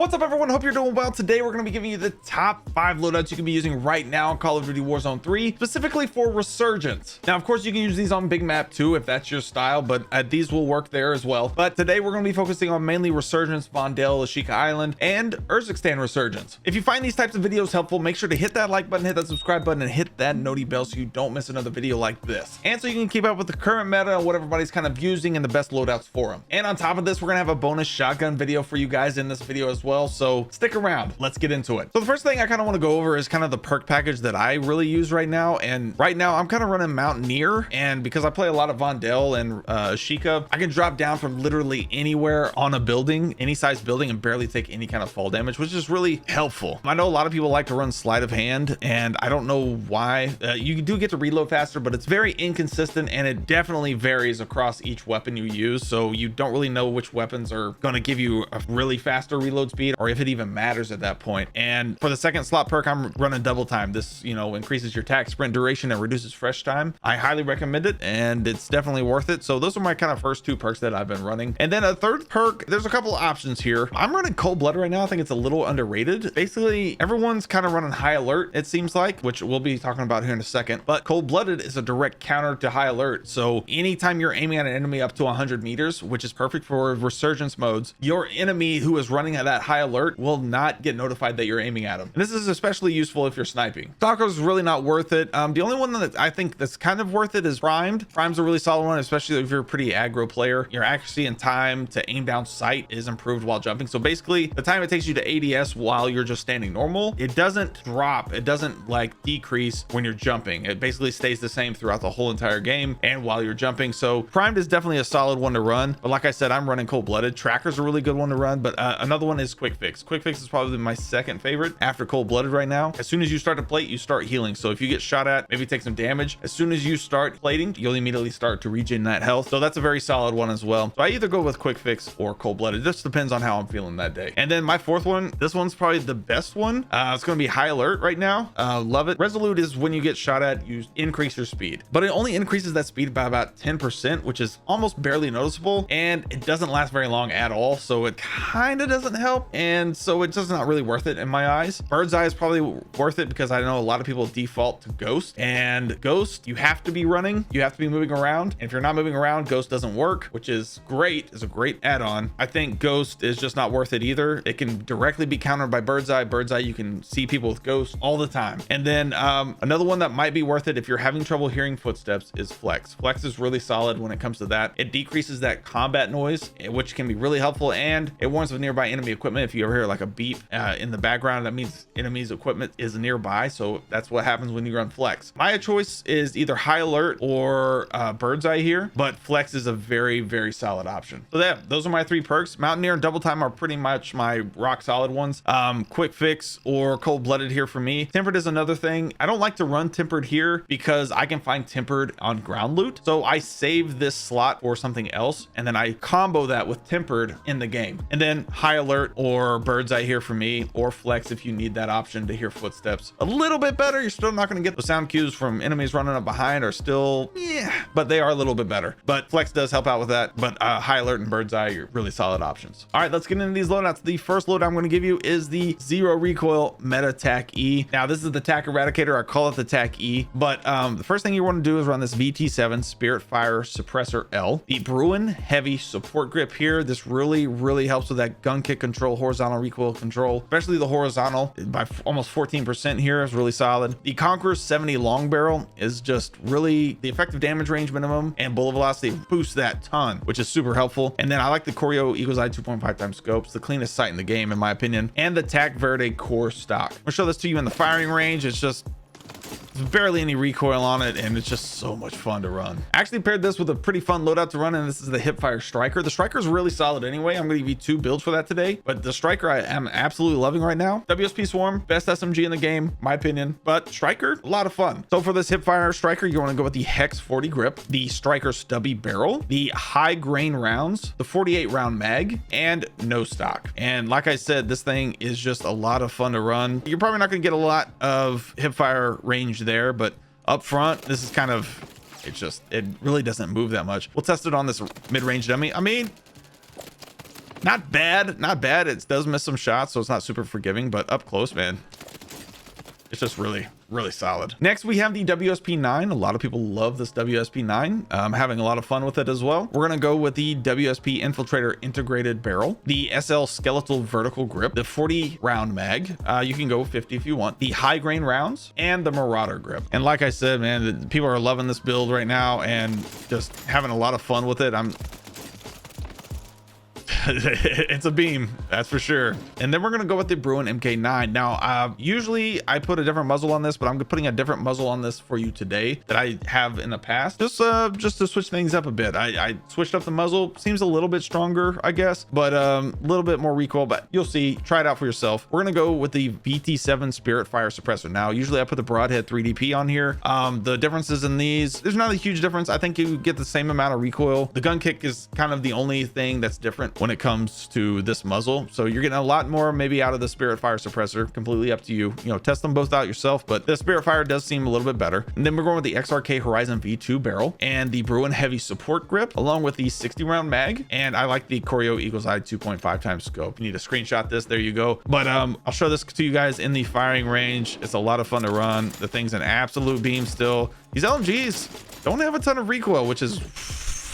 What's up, everyone? Hope you're doing well. Today we're going to be giving you the top 5 loadouts you can be using right now in Call of Duty Warzone 3, specifically for Resurgence. Now, of course, you can use these on big map too if that's your style, but these will work there as well. But today we're going to be focusing on mainly Resurgence, Vondel, Ashika Island, and Urzikstan Resurgence. If you find these types of videos helpful, make sure to hit that like button, hit that subscribe button, and hit that noti bell so you don't miss another video like this. And so you can keep up with the current meta and what everybody's kind of using and the best loadouts for them. And on top of this, we're going to have a bonus shotgun video for you guys in this video as well. So stick around. Let's get into it. So the first thing I kind of want to go over is kind of the perk package that I really use right now. And right now I'm kind of running Mountaineer. And because I play a lot of Vondel and Ashika, I can drop down from literally anywhere on a building, any size building, and barely take any kind of fall damage, which is really helpful. I know a lot of people like to run sleight of hand, and I don't know why. You do get to reload faster, but it's very inconsistent, and it definitely varies across each weapon you use. So you don't really know which weapons are going to give you a really faster reload speed, or if it even matters at that point. And for the second slot perk, I'm running double time. This, increases your attack sprint duration and reduces fresh time. I highly recommend it, and it's definitely worth it. So those are my kind of first 2 perks that I've been running. And then a third perk, there's a couple of options here. I'm running Cold Blood right now. I think it's a little underrated. Basically, everyone's kind of running High Alert, it seems like, which we'll be talking about here in a second. But Cold Blooded is a direct counter to High Alert. So anytime you're aiming at an enemy up to 100 meters, which is perfect for Resurgence modes, your enemy who is running at that High Alert will not get notified that you're aiming at them. And this is especially useful if you're sniping. Stalker is really not worth it. The only one that I think that's kind of worth it is Primed. Prime's a really solid one, especially if you're a pretty aggro player. Your accuracy and time to aim down sight is improved while jumping. So basically, the time it takes you to ADS while you're just standing normal, it doesn't drop. It doesn't like decrease when you're jumping. It basically stays the same throughout the whole entire game and while you're jumping. So Primed is definitely a solid one to run. But like I said, I'm running Cold Blooded. Tracker's a really good one to run. But another one is Quick Fix. Quick Fix is probably my second favorite after Cold Blooded right now. As soon as you start to plate, you start healing. So if you get shot at, maybe take some damage, as soon as you start plating, you'll immediately start to regen that health. So that's a very solid one as well. So I either go with Quick Fix or Cold Blooded. It just depends on how I'm feeling that day. And then my fourth one, this one's probably the best one. It's going to be High Alert right now. Love it. Resolute is when you get shot at, you increase your speed, but it only increases that speed by about 10%, which is almost barely noticeable, and it doesn't last very long at all. So it kind of doesn't help, and so it's just not really worth it in my eyes. Bird's Eye is probably worth it because I know a lot of people default to Ghost, and Ghost, you have to be running, you have to be moving around, and if you're not moving around, Ghost doesn't work, which is great. It's a great add-on. I think Ghost is just not worth it either. It can directly be countered by Bird's Eye. Bird's Eye, you can see people with Ghost all the time. And then another one that might be worth it if you're having trouble hearing footsteps is Flex. Flex is really solid when it comes to that. It decreases that combat noise, which can be really helpful, and it warns of nearby enemy equipment. If you ever hear like a beep in the background, that means enemy's equipment is nearby. So that's what happens when you run Flex. My choice is either High Alert or Bird's Eye here, but Flex is a very, very solid option. So those are my 3 perks. Mountaineer and Double Time are pretty much my rock solid ones. Quick Fix or Cold Blooded here for me. Tempered is another thing. I don't like to run Tempered here because I can find Tempered on ground loot. So I save this slot for something else, and then I combo that with Tempered in the game. And then High Alert or Bird's Eye here for me, or Flex if you need that option to hear footsteps a little bit better. You're still not going to get the sound cues from enemies running up behind, are still, but they are a little bit better. But Flex does help out with that. But High Alert and Bird's Eye are really solid options. All right, let's get into these loadouts. The first loadout I'm going to give you is the Zero Recoil Meta TAC E. Now, this is the TAC Eradicator. I call it the TAC E, but the first thing you want to do is run this VT7 Spirit Fire Suppressor L. The Bruin Heavy Support Grip here. This really helps with that gun kick control, horizontal recoil control, especially the horizontal by almost 14% here is really solid. The Conqueror 70 Long Barrel is just really the effective damage range minimum and bullet velocity boosts that ton, which is super helpful. And then I like the Corio Eagle's Eye 2.5 times scopes, the cleanest sight in the game in my opinion, and the TAC Verde Core stock. I'm gonna show this to you in the firing range. It's just There's barely any recoil on it, and it's just so much fun to run. I actually paired this with a pretty fun loadout to run, and this is the Hipfire Striker. The Striker is really solid anyway. I'm going to give you 2 builds for that today, but the Striker I am absolutely loving right now. WSP Swarm, best SMG in the game, my opinion, but Striker, a lot of fun. So for this Hipfire Striker, you want to go with the Hex 40 grip, the Striker Stubby Barrel, the high grain rounds, the 48 round mag, and no stock. And like I said, this thing is just a lot of fun to run. You're probably not going to get a lot of hipfire range there, but up front, this is kind of, it really doesn't move that much. We'll test it on this mid-range dummy. I mean, Not bad, not bad. It does miss some shots, so it's not super forgiving, but up close, man, it's just really solid. Next, we have the WSP9. A lot of people love this WSP9. I'm having a lot of fun with it as well. We're gonna go with the WSP Infiltrator integrated barrel, the SL skeletal vertical grip, the 40 round mag. You can go 50 if you want, the high grain rounds, and the Marauder grip. And like I said, man, people are loving this build right now and just having a lot of fun with it. It's a beam, that's for sure. And then we're gonna go with the Bruin MK9. Now, usually I put a different muzzle on this, but I'm putting a different muzzle on this for you today that I have in the past, just to switch things up a bit. I switched up the muzzle. Seems a little bit stronger, I guess, but a little bit more recoil, but you'll see. Try it out for yourself. We're gonna go with the VT7 Spirit Fire Suppressor. Now, usually I put the Broadhead 3DP on here. The differences in these, there's not a huge difference. I think you get the same amount of recoil. The gun kick is kind of the only thing that's different when it comes to this muzzle, so you're getting a lot more maybe out of the Spirit Fire Suppressor. Completely up to you, test them both out yourself, but the Spirit Fire does seem a little bit better. And then we're going with the XRK Horizon V2 barrel and the Bruin Heavy Support Grip, along with the 60 round mag, and I like the Choreo Eagle's Eye 2.5 times scope. You need to screenshot this, there you go. But I'll show this to you guys in the firing range. It's a lot of fun to run. The thing's an absolute beam still. These LMGs don't have a ton of recoil, which is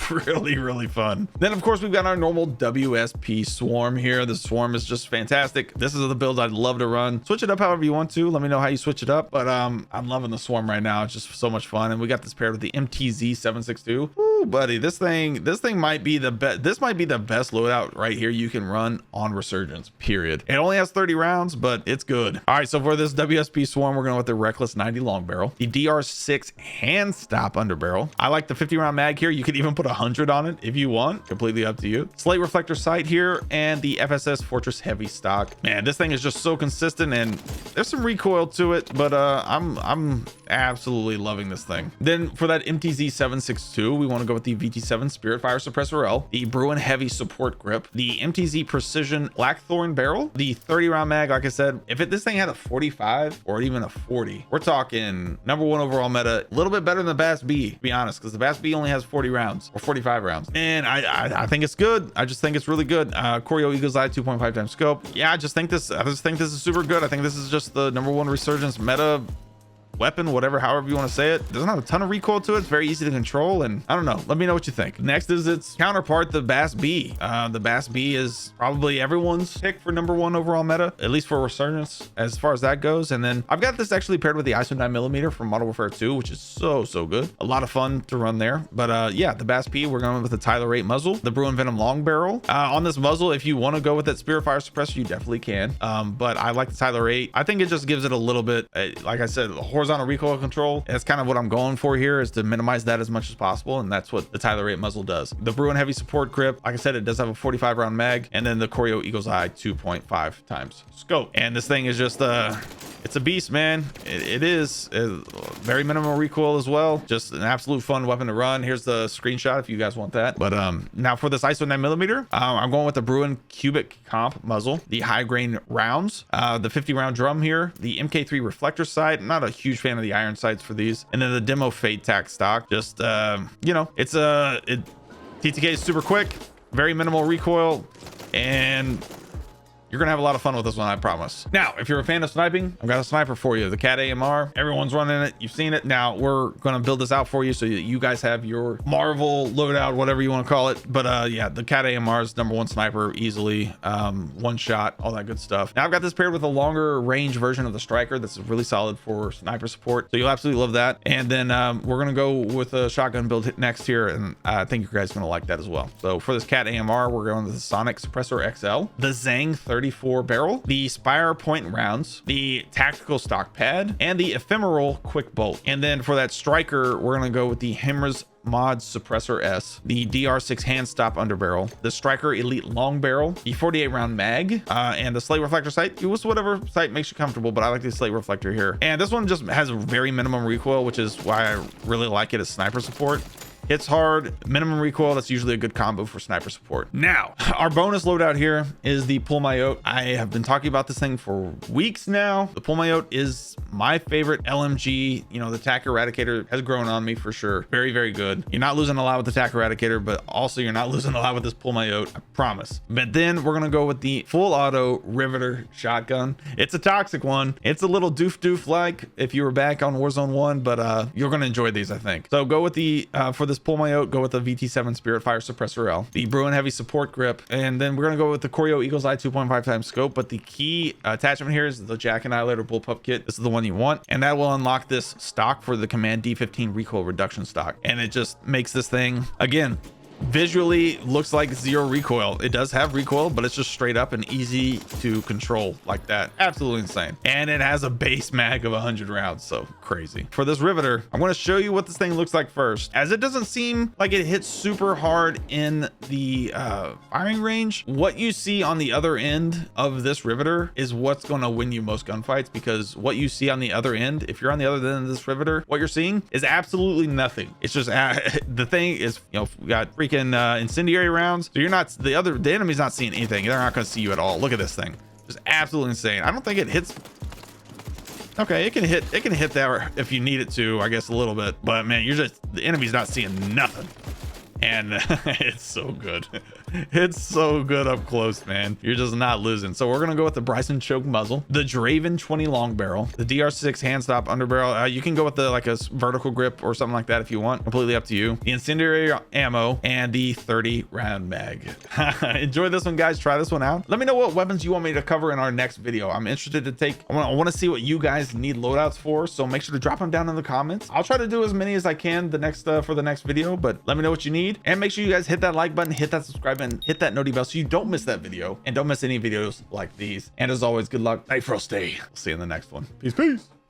really fun. Then of course we've got our normal WSP Swarm here. The Swarm is just fantastic. This is the build I'd love to run. Switch it up however you want to. Let me know how you switch it up, but I'm loving the Swarm right now. It's just so much fun. And we got this paired with the MTZ 762. Ooh, buddy, this thing might be the best. This might be the best loadout right here you can run on Resurgence, period. It only has 30 rounds, but it's good. All right, so for this WSP Swarm, we're going with the Reckless 90 long barrel, the DR6 hand stop underbarrel. I like the 50 round mag here. You could even put 100 on it if you want, completely up to you. Slate reflector sight here, and the FSS Fortress heavy stock. Man, this thing is just so consistent, and there's some recoil to it, but I'm absolutely loving this thing. Then for that MTZ 762, we want to go with the VT7 Spirit Fire Suppressor L, the Bruin Heavy Support Grip, the MTZ Precision Blackthorn barrel, the 30 round mag. Like I said, if this thing had a 45 or even a 40, we're talking #1 overall meta. A little bit better than the Bass B, to be honest, because the Bass B only has 40 rounds or 45 rounds, and I think it's good. I just think it's really good. Choreo Eagle's Eye 2.5 times scope. Yeah, I just think this is super good. I think this is just the #1 Resurgence meta weapon, whatever, however you want to say it. Doesn't have a ton of recoil to it. It's very easy to control, and I don't know, let me know what you think. Next is its counterpart, the Bass B. The Bass B is probably everyone's pick for #1 overall meta, at least for Resurgence as far as that goes. And then I've got this actually paired with the ISO 9mm from Modern Warfare 2, which is so good. A lot of fun to run there. But yeah, the Bass B, we're going with the Tyler 8 muzzle, the Bruin Venom long barrel. On this muzzle, if you want to go with that Spirit Fire Suppressor, you definitely can, but I like the Tyler 8. I think it just gives it a little bit, like I said, horizontal recoil control. That's kind of what I'm going for here, is to minimize that as much as possible, and that's what the Tyler 8 muzzle does. The Bruin Heavy Support Grip, like I said, it does have a 45 round mag, and then the Choreo Eagle's Eye 2.5 times scope. And this thing is just it's a beast, man. It is very minimal recoil as well. Just an absolute fun weapon to run. Here's the screenshot if you guys want that. But now for this ISO 9mm, I'm going with the Bruin Cubic Comp muzzle, the high grain rounds, the 50 round drum here, the MK3 reflector sight. I'm not a huge fan of the iron sights for these, and then the Demo Fade tack stock. Just it's TTK is super quick, very minimal recoil, and you're gonna have a lot of fun with this one, I promise. Now, if you're a fan of sniping, I've got a sniper for you, the Cat AMR. Everyone's running it, you've seen it. Now we're gonna build this out for you so that you guys have your Marvel loadout, whatever you want to call it. But yeah, the Cat AMR is #1 sniper easily, one shot, all that good stuff. Now I've got this paired with a longer range version of the Striker that's really solid for sniper support, so you'll absolutely love that. And then we're gonna go with a shotgun build next here, and I think you guys are gonna like that as well. So for this Cat AMR, we're going with the Sonic Suppressor XL, the Zang 34 barrel, the Spire point rounds, the tactical stock pad, and the ephemeral quick bolt. And then for that Striker, we're gonna go with the Hemmer's Mod Suppressor S, the DR6 hand stop underbarrel, the Striker Elite long barrel, the 48 round mag, and the Slate reflector sight. Use whatever sight makes you comfortable, but I like the Slate reflector here. And this one just has a very minimum recoil, which is why I really like it as sniper support. Hits hard, minimum recoil. That's usually a good combo for sniper support. Now, our bonus loadout here is the Pull Myot. I have been talking about this thing for weeks now. The Pull Myot is my favorite LMG. You know, the TAC Eradicator has grown on me for sure. Very, very good. You're not losing a lot with the TAC Eradicator, but also you're not losing a lot with this pull Myot, I promise. But then we're gonna go with the full auto Riveter shotgun. It's a toxic one. It's a little doof like if you were back on Warzone 1, but you're gonna enjoy these, I think. So go with the for this pull Myot, go with the VT7 Spirit Fire Suppressor L, the Bruin Heavy Support Grip, and then we're gonna go with the Choreo Eagle's Eye 2.5 times scope. But the key attachment here is the Jack Annihilator Bullpup Kit. This is the one you want, and that will unlock this stock for the Command D15 recoil reduction stock, and it just makes this thing, again, visually looks like zero recoil. It does have recoil, but it's just straight up and easy to control like that. Absolutely insane. And it has a base mag of 100 rounds, so crazy. For this Riveter, I'm going to show you what this thing looks like first, as it doesn't seem like it hits super hard in the firing range. What you see on the other end of this Riveter is what's going to win you most gunfights, because what you see on the other end, if you're on the other end of this Riveter, what you're seeing is absolutely nothing. It's just the thing is, you know, we got freaking incendiary rounds, so you're not, the enemy's not seeing anything. They're not going to see you at all. Look at this thing, just absolutely insane. I don't think it hits. Okay, it can hit that if you need it to, I guess, a little bit, but man, the enemy's not seeing nothing. And it's so good. It's so good up close, man. You're just not losing. So we're gonna go with the Bryson Choke muzzle, the Draven 20 long barrel, the DR6 hand stop underbarrel. You can go with the like a vertical grip or something like that if you want. Completely up to you. The incendiary ammo and the 30 round mag. Enjoy this one, guys. Try this one out. Let me know what weapons you want me to cover in our next video. I'm interested to take. I want to see what you guys need loadouts for. So make sure to drop them down in the comments. I'll try to do as many as I can for the next video. But let me know what you need. And make sure you guys hit that like button, hit that subscribe button, hit that noti bell so you don't miss that video and don't miss any videos like these. And as always, good luck, Night Frost Day. We'll see you in the next one. Peace.